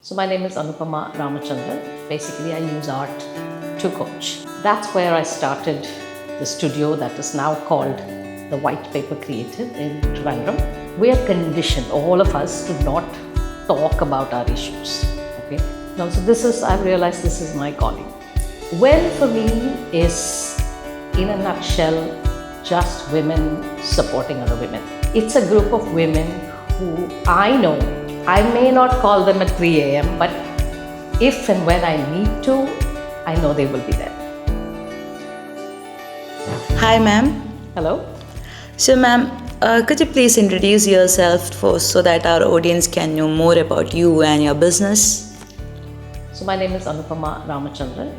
So my name is Anupama Ramachandran. Basically, I use art to coach. That's where I started the studio that is now called the White Paper Creative in Trivandrum. We are conditioned, all of us, to not talk about our issues. Okay. Now, so I've realized this is my calling. Well, for me, is in a nutshell, just women supporting other women. It's a group of women who I know. I may not call them at 3 a.m., but if and when I need to, I know they will be there. Hi, ma'am. Hello? So, ma'am, could you please introduce yourself so that our audience can know more about you and your business? So my name is Anupama Ramachandran,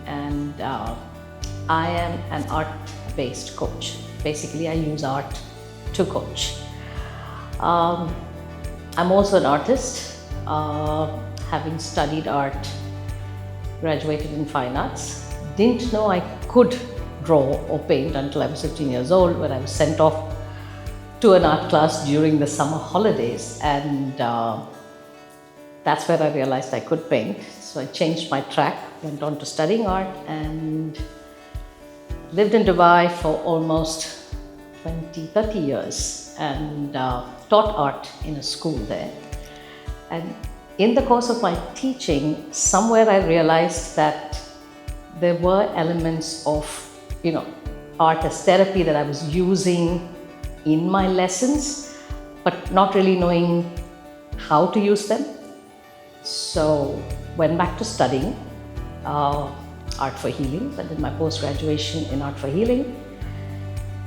and I am an art-based coach. Basically, I use art to coach. I'm also an artist, having studied art, graduated in fine arts. Didn't know I could draw or paint until I was 15 years old, when I was sent off to an art class during the summer holidays, and that's where I realized I could paint. So I changed my track, went on to studying art, and lived in Dubai for almost 30 years, and taught art in a school there. And in the course of my teaching, somewhere I realized that there were elements of, art as therapy that I was using in my lessons, but not really knowing how to use them. So went back to studying art for healing. I did my post-graduation in art for healing,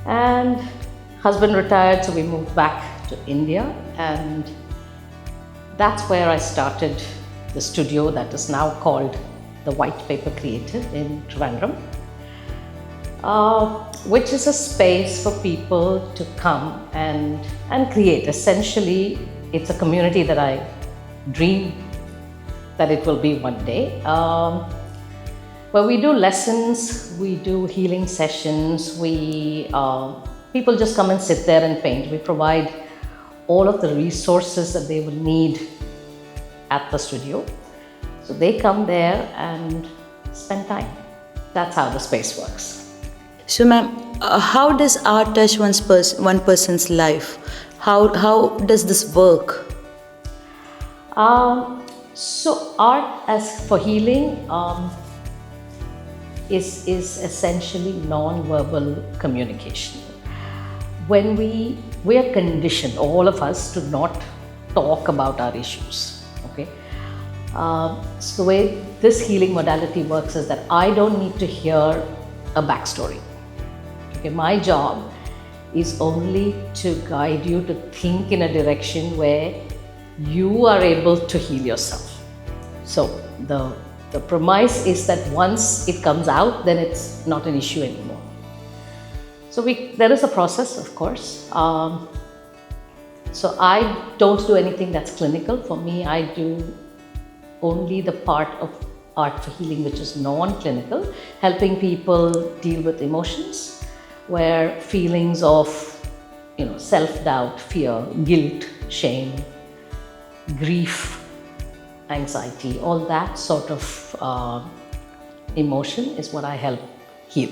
and husband retired, so we moved back to India, and that's where I started the studio that is now called the White Paper Creative in Trivandrum, which is a space for people to come and create. Essentially, it's a community that I dream that it will be one day, where we do lessons, we do healing sessions, people just come and sit there and paint. We provide all of the resources that they will need at the studio. So they come there and spend time. That's how the space works. So, ma'am, how does art touch one person's life? How does this work? So art as for healing is essentially non-verbal communication. When we are conditioned, all of us, to not talk about our issues. Okay. So the way this healing modality works is that I don't need to hear a backstory. Okay. My job is only to guide you to think in a direction where you are able to heal yourself. So the premise is that once it comes out, then it's not an issue anymore. So there is a process, of course. So I don't do anything that's clinical. For me, I do only the part of art for healing which is non-clinical, helping people deal with emotions, where feelings of self-doubt, fear, guilt, shame, grief, anxiety, all that sort of emotion is what I help heal.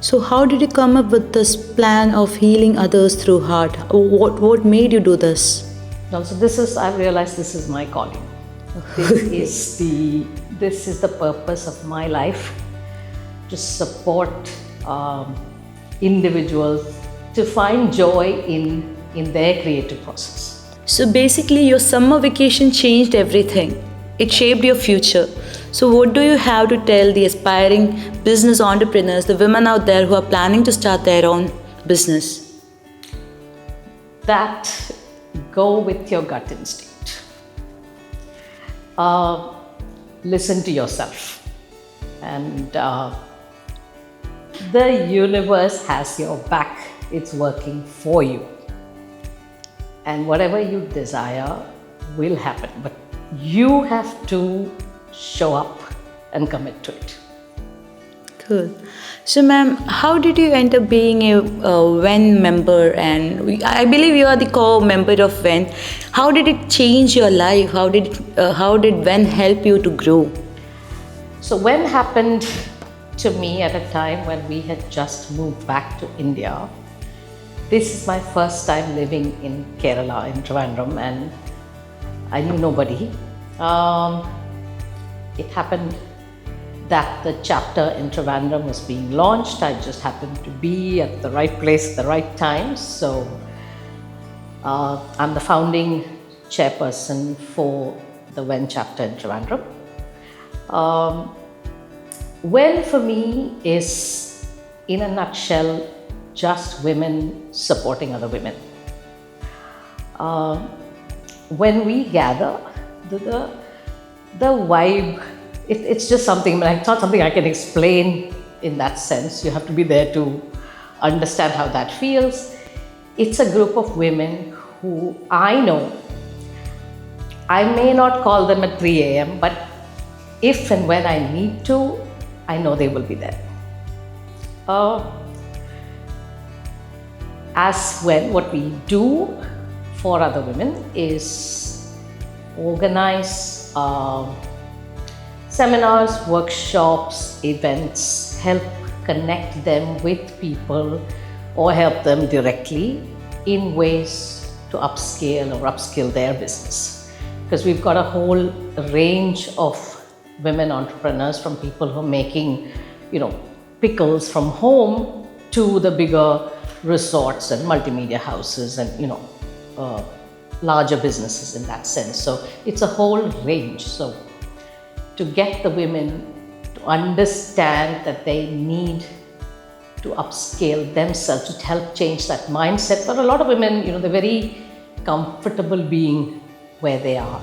So how did you come up with this plan of healing others through art? What made you do this? No, so I've realized this is my calling. This is the purpose of my life, to support individuals to find joy in their creative process. So basically, your summer vacation changed everything. It shaped your future. So what do you have to tell the aspiring business entrepreneurs, the women out there who are planning to start their own business? That go with your gut instinct. Listen to yourself. And the universe has your back. It's working for you. And whatever you desire will happen. But you have to show up and commit to it. Cool. So, ma'am, how did you end up being a WEN member? And I believe you are the co-member of WEN. How did it change your life? How did WEN help you to grow? So when happened to me at a time when we had just moved back to India. This is my first time living in Kerala, in Trivandrum, and I knew nobody. It happened that the chapter in Trivandrum was being launched. I just happened to be at the right place at the right time. So I'm the founding chairperson for the WEN chapter in Trivandrum. WEN for me is, in a nutshell, just women supporting other women. When we gather, the vibe, it's just something, it's not something I can explain in that sense. You have to be there to understand how that feels. It's a group of women who I know. I may not call them at 3 a.m., but if and when I need to, I know they will be there. As when what we do for other women is organize seminars, workshops, events, help connect them with people or help them directly in ways to upskill their business. Because we've got a whole range of women entrepreneurs, from people who are making, pickles from home to the bigger resorts and multimedia houses and, larger businesses in that sense. So it's a whole range. So to get the women to understand that they need to upscale themselves, to help change that mindset. For a lot of women, they're very comfortable being where they are.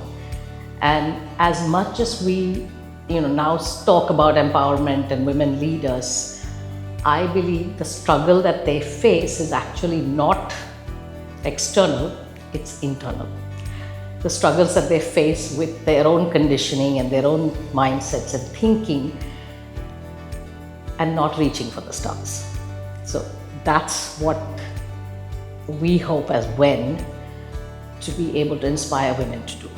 And as much as we, now talk about empowerment and women leaders, I believe the struggle that they face is actually not external, it's internal. The struggles that they face with their own conditioning and their own mindsets and thinking and not reaching for the stars. So that's what we hope as WEN to be able to inspire women to do.